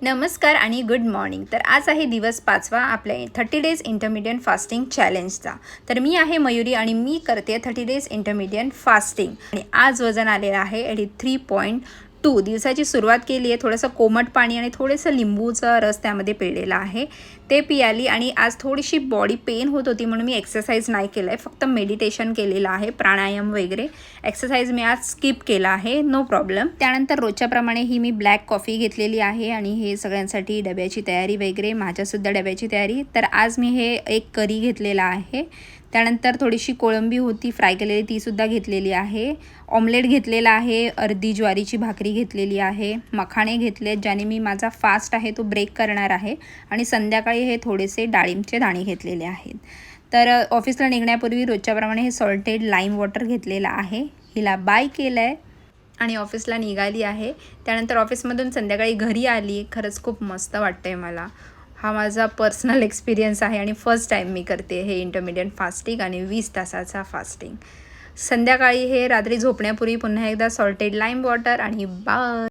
नमस्कार आणि good morning. तर आज आहे दिवस 5वा आपल्या 30 डेज इंटरमिडियंट फास्टिंग चॅलेंजचा. तर मी आहे मयुरी आणि मी करते 30 डेज इंटरमिडियंट फास्टिंग आणि आज वजन आलेलं आहे 83.2. दिवसाची सुरुवात केली आहे. थोडंसं कोमट पाणी आणि थोडंसं लिंबूचा रस त्यामध्ये पिळलेला आहे, ते पियाली. आणि आज थोडीशी बॉडी पेन होत होती म्हणून मी एक्सरसाइज नाही केलं आहे, फक्त मेडिटेशन केलेलं आहे, प्राणायाम वगैरे. एक्सरसाइज मी आज स्किप केला आहे, नो प्रॉब्लेम. त्यानंतर रोजच्याप्रमाणे ही मी ब्लॅक कॉफी घेतलेली आहे आणि हे सगळ्यांसाठी डब्याची तयारी वगैरे, माझ्यासुद्धा डब्याची तयारी. तर आज मी हे एक करी घेतलेला आहे. त्यानंतर थोडीशी कोळंबी होती फ्राय केलेली, तीसुद्धा घेतलेली आहे. ऑमलेट घेतलेला आहे, अर्धी ज्वारीची भाकरी घेतलेली आहे, मखाणे घेतलेत ज्याने मी माझा फास्ट आहे तो ब्रेक करणार आहे. आणि संध्याकाळी हे थोडेसे डाळिंबचे दाणे घेतलेले आहेत. तर ऑफिसला निघण्यापूर्वी रोजच्याप्रमाणे हे सॉल्टेड लाईम वॉटर घेतलेलं आहे. हिला बाय केलं आहे आणि ऑफिसला निघाली आहे. त्यानंतर ऑफिसमधून संध्याकाळी घरी आली. खरंच खूप मस्त वाटतं आहे मला. हा माझा पर्सनल एक्सपिरियन्स आहे आणि फर्स्ट टाईम मी करते हे इंटरमिडियंट फास्टिंग आणि 20 तासाचा फास्टिंग. संध्याकाळी हे रात्री झोपण्यापूर्वी पुन्हा एकदा सॉल्टेड लाईम वॉटर आणि बाय.